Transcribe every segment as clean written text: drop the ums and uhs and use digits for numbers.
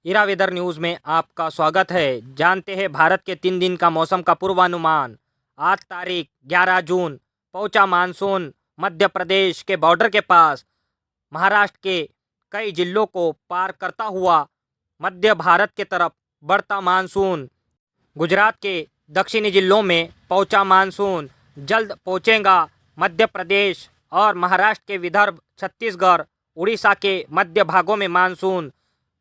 इरा weather news में आपका स्वागत है। जानते हैं भारत के 3 दिन का मौसम का पूर्वानुमान। आज तारीख 11 जून पहुंचा मानसून मध्य प्रदेश के बॉर्डर के पास। महाराष्ट्र के कई जिलों को पार करता हुआ मध्य भारत के तरफ बढ़ता मानसून गुजरात के दक्षिणी जिलों में पहुंचा मानसून जल्द पहुंचेगा मध्य प्रदेश और महाराष्ट्र के विदर्भ, छत्तीसगढ़, उड़ीसा के मध्य भागों में मानसून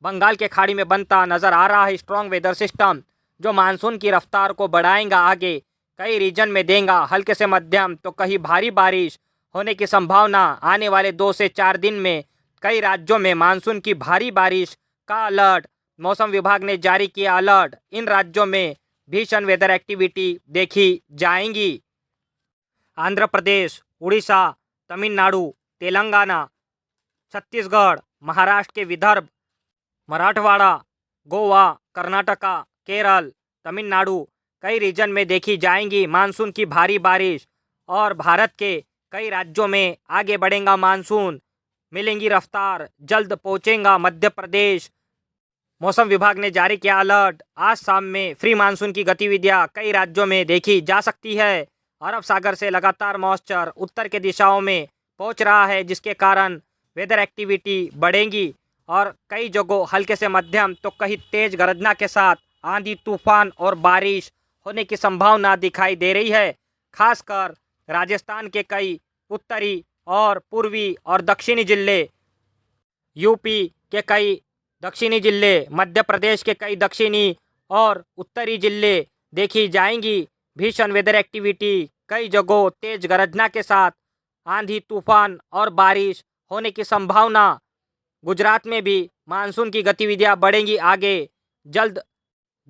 बंगाल के खाड़ी में बनता नजर आ रहा है। स्ट्रॉन्ग वेदर सिस्टम जो मानसून की रफ्तार को बढ़ाएगा आगे। कई रीजन में देगा हल्के से मध्यम तो कहीं भारी बारिश होने की संभावना। आने वाले 2 से 4 दिन में कई राज्यों में मानसून की भारी बारिश का अलर्ट मौसम विभाग ने जारी किया। अलर्ट इन राज्यों में भीषण वेदर एक्टिविटी देखी जाएंगी। आंध्र प्रदेश, उड़ीसा, तमिलनाडु, तेलंगाना, छत्तीसगढ़, महाराष्ट्र के विदर्भ, मराठवाड़ा, गोवा, कर्नाटका, केरल, तमिलनाडु कई रीजन में देखी जाएंगी मानसून की भारी बारिश। और भारत के कई राज्यों में आगे बढ़ेगा मानसून, मिलेंगी रफ्तार, जल्द पहुंचेगा मध्य प्रदेश। मौसम विभाग ने जारी किया अलर्ट। आज शाम में फ्री मानसून की गतिविधियां कई राज्यों में देखी जा सकती है। अरब सागर से लगातार मॉइस्चर उत्तर के दिशाओं में पहुंच रहा है, जिसके कारण वेदर एक्टिविटी बढ़ेगी और कई जगहों हल्के से मध्यम तो कहीं तेज गरजना के साथ आंधी, तूफान और बारिश होने की संभावना दिखाई दे रही है। खासकर राजस्थान के कई उत्तरी और पूर्वी और दक्षिणी जिले, यूपी के कई दक्षिणी जिले, मध्य प्रदेश के कई दक्षिणी और उत्तरी जिले देखी जाएंगी भीषण वेदर एक्टिविटी। कई जगहों तेज गरजना के साथ आंधी, तूफान और बारिश होने की संभावना। गुजरात में भी मानसून की गतिविधियां बढ़ेंगी आगे। जल्द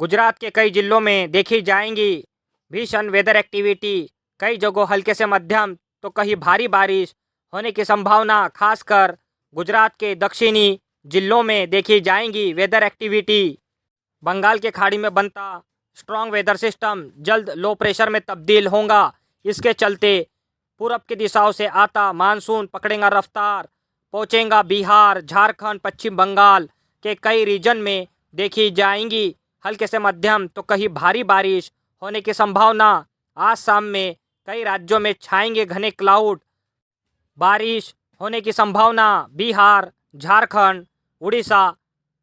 गुजरात के कई जिलों में देखी जाएंगी भीषण वेदर एक्टिविटी। कई जगहों हल्के से मध्यम तो कहीं भारी बारिश होने की संभावना। खासकर गुजरात के दक्षिणी जिलों में देखी जाएंगी वेदर एक्टिविटी। बंगाल के खाड़ी में बनता स्ट्रॉन्ग वेदर सिस्टम जल्द लो प्रेशर में तब्दील होगा। इसके चलते पूरब की दिशाओं से आता मानसून पकड़ेगा रफ्तार, पहुंचेगा बिहार, झारखंड, पश्चिम बंगाल के कई रीजन में देखी जाएंगी हल्के से मध्यम तो कहीं भारी बारिश होने की संभावना। आज शाम में कई राज्यों में छाएंगे घने क्लाउड, बारिश होने की संभावना। बिहार, झारखंड, उड़ीसा,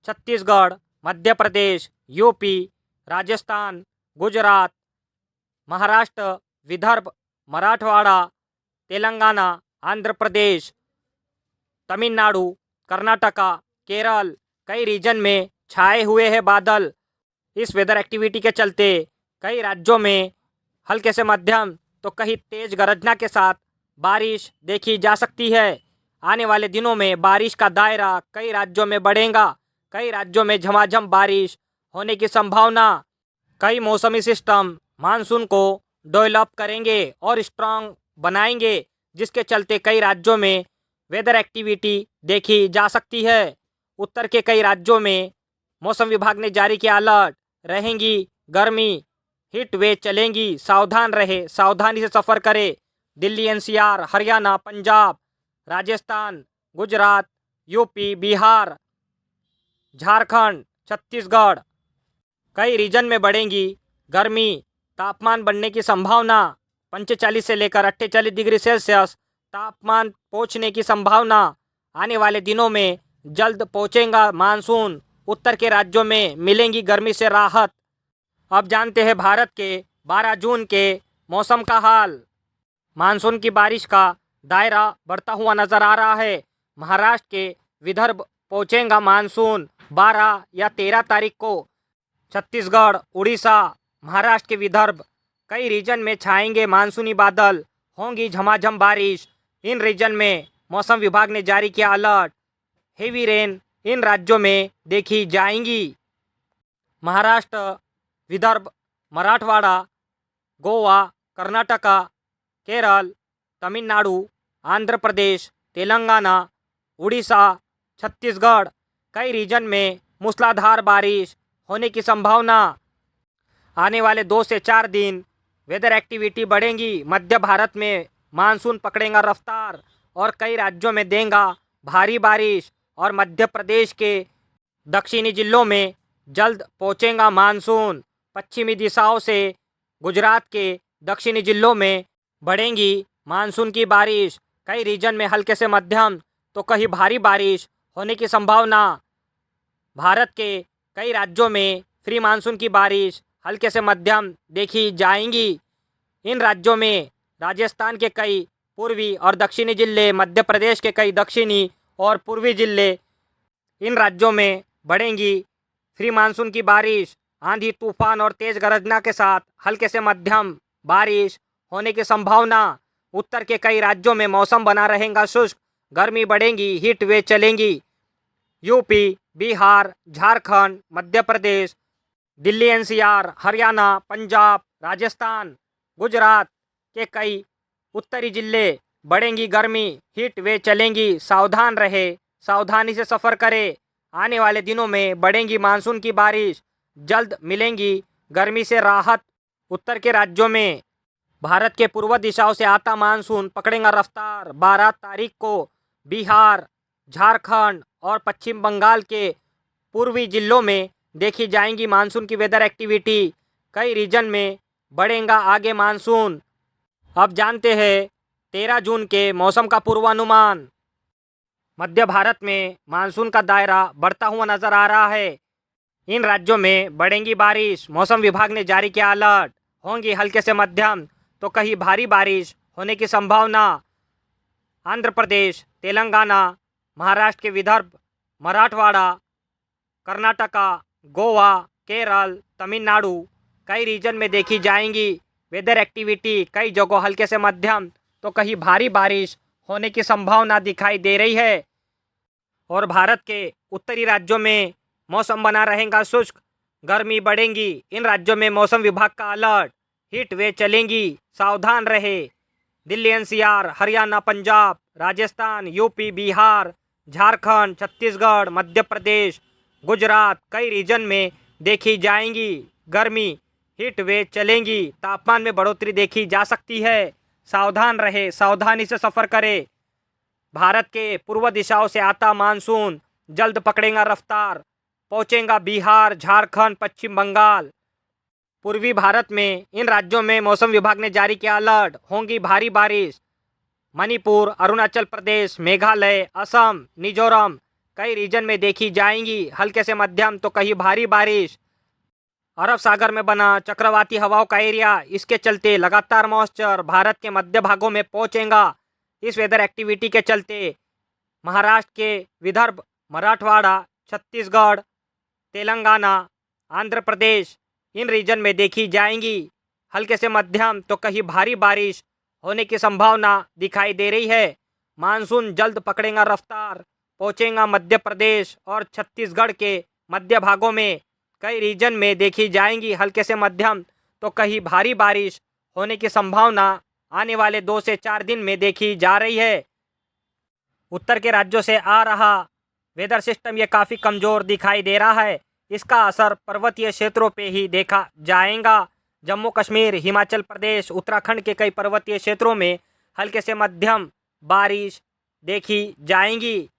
छत्तीसगढ़, मध्य प्रदेश, यूपी, राजस्थान, गुजरात, महाराष्ट्र, विदर्भ, मराठवाड़ा, तेलंगाना, आंध्र प्रदेश, तमिलनाडु, कर्नाटका, केरल कई रीजन में छाए हुए हैं बादल। इस वेदर एक्टिविटी के चलते कई राज्यों में हल्के से मध्यम तो कहीं तेज गरजना के साथ बारिश देखी जा सकती है। आने वाले दिनों में बारिश का दायरा कई राज्यों में बढ़ेगा। कई राज्यों में झमाझम बारिश होने की संभावना। कई मौसमी सिस्टम मानसून को डेवलप करेंगे और स्ट्रांग बनाएंगे, जिसके चलते कई राज्यों में वेदर एक्टिविटी देखी जा सकती है। उत्तर के कई राज्यों में मौसम विभाग ने जारी किया अलर्ट। रहेंगी गर्मी, हीट वेव चलेंगी, सावधान रहे, सावधानी से सफ़र करें। दिल्ली, एनसीआर, हरियाणा, पंजाब, राजस्थान, गुजरात, यूपी, बिहार, झारखंड, छत्तीसगढ़ कई रीजन में बढ़ेंगी गर्मी। तापमान बढ़ने की संभावना। 45 से लेकर 48 डिग्री सेल्सियस तापमान पहुंचने की संभावना। आने वाले दिनों में जल्द पहुंचेगा मानसून। उत्तर के राज्यों में मिलेंगी गर्मी से राहत। अब जानते हैं भारत के 12 जून के मौसम का हाल। मानसून की बारिश का दायरा बढ़ता हुआ नजर आ रहा है। महाराष्ट्र के विदर्भ पहुंचेगा मानसून 12 या 13 तारीख को। छत्तीसगढ़, उड़ीसा, महाराष्ट्र के विदर्भ कई रीजन में छाएंगे मानसूनी बादल, होंगी झमाझम बारिश। इन रीजन में मौसम विभाग ने जारी किया अलर्ट। हेवी रेन इन राज्यों में देखी जाएंगी। महाराष्ट्र, विदर्भ, मराठवाड़ा, गोवा, कर्नाटका, केरल, तमिलनाडु, आंध्र प्रदेश, तेलंगाना, उड़ीसा, छत्तीसगढ़ कई रीजन में मूसलाधार बारिश होने की संभावना। आने वाले 2 से 4 दिन वेदर एक्टिविटी बढ़ेंगी। मध्य भारत में मानसून पकड़ेगा रफ्तार और कई राज्यों में देगा भारी बारिश। और मध्य प्रदेश के दक्षिणी जिलों में जल्द पहुंचेगा मानसून। पश्चिमी दिशाओं से गुजरात के दक्षिणी जिलों में बढ़ेंगी मानसून की बारिश। कई रीजन में हल्के से मध्यम तो कहीं भारी बारिश होने की संभावना। भारत के कई राज्यों में प्री मानसून की बारिश हल्के से मध्यम देखी जाएंगी। इन राज्यों में राजस्थान के कई पूर्वी और दक्षिणी जिले, मध्य प्रदेश के कई दक्षिणी और पूर्वी जिले, इन राज्यों में बढ़ेंगी प्री मानसून की बारिश। आंधी तूफान और तेज गरजना के साथ हल्के से मध्यम बारिश होने की संभावना। उत्तर के कई राज्यों में मौसम बना रहेगा शुष्क, गर्मी बढ़ेगी, हीट वेव चलेंगी। यूपी, बिहार, झारखंड, मध्य प्रदेश, दिल्ली एनसीआर, हरियाणा, पंजाब, राजस्थान, गुजरात के कई उत्तरी जिले बढ़ेंगी गर्मी, हीट वेव चलेंगी। सावधान रहे, सावधानी से सफ़र करें। आने वाले दिनों में बढ़ेंगी मानसून की बारिश, जल्द मिलेंगी गर्मी से राहत। उत्तर के राज्यों में भारत के पूर्व दिशाओं से आता मानसून पकड़ेगा रफ्तार। 12 तारीख को बिहार, झारखंड और पश्चिम बंगाल के पूर्वी जिलों में देखी जाएंगी मानसून की वेदर एक्टिविटी। कई रीजन में बढ़ेगा आगे मानसून। अब जानते हैं 13 जून के मौसम का पूर्वानुमान। मध्य भारत में मानसून का दायरा बढ़ता हुआ नजर आ रहा है। इन राज्यों में बढ़ेंगी बारिश। मौसम विभाग ने जारी किया अलर्ट। होंगी हल्के से मध्यम तो कहीं भारी बारिश होने की संभावना। आंध्र प्रदेश, तेलंगाना, महाराष्ट्र के विदर्भ, मराठवाड़ा, कर्नाटका, गोवा, केरल, तमिलनाडु, कई रीजन में देखी जाएंगी वेदर एक्टिविटी। कई जगहों हल्के से मध्यम तो कहीं भारी बारिश होने की संभावना दिखाई दे रही है। और भारत के उत्तरी राज्यों में मौसम बना रहेगा शुष्क, गर्मी बढ़ेगी। इन राज्यों में मौसम विभाग का अलर्ट, हीट वेव चलेंगी, सावधान रहे। दिल्ली एनसीआर, हरियाणा, पंजाब, राजस्थान, यूपी, बिहार, झारखंड, छत्तीसगढ़, मध्य प्रदेश, गुजरात, कई रीजन में देखी जाएंगी गर्मी, हीट वेव चलेंगी। तापमान में बढ़ोतरी देखी जा सकती है। सावधान रहे, सावधानी से सफ़र करें। भारत के पूर्व दिशाओं से आता मानसून जल्द पकड़ेगा रफ्तार, पहुंचेगा बिहार, झारखंड, पश्चिम बंगाल, पूर्वी भारत में। इन राज्यों में मौसम विभाग ने जारी किया अलर्ट। होंगी भारी बारिश। मणिपुर, अरुणाचल प्रदेश, मेघालय, असम, मिजोरम, कई रीजन में देखी जाएंगी हल्के से मध्यम तो कहीं भारी बारिश। अरब सागर में बना चक्रवाती हवाओं का एरिया, इसके चलते लगातार मॉइस्चर भारत के मध्य भागों में पहुंचेगा। इस वेदर एक्टिविटी के चलते महाराष्ट्र के विदर्भ, मराठवाड़ा, छत्तीसगढ़, तेलंगाना, आंध्र प्रदेश, इन रीजन में देखी जाएंगी हल्के से मध्यम तो कहीं भारी बारिश होने की संभावना दिखाई दे रही है। मानसून जल्द पकड़ेगा रफ्तार, पहुंचेगा मध्य प्रदेश और छत्तीसगढ़ के मध्य भागों में। कई रीजन में देखी जाएंगी हल्के से मध्यम तो कहीं भारी बारिश होने की संभावना आने वाले 2 से 4 दिन में देखी जा रही है। उत्तर के राज्यों से आ रहा वेदर सिस्टम ये काफ़ी कमज़ोर दिखाई दे रहा है। इसका असर पर्वतीय क्षेत्रों पे ही देखा जाएगा। जम्मू कश्मीर, हिमाचल प्रदेश, उत्तराखंड के कई पर्वतीय क्षेत्रों में हल्के से मध्यम बारिश देखी जाएंगी।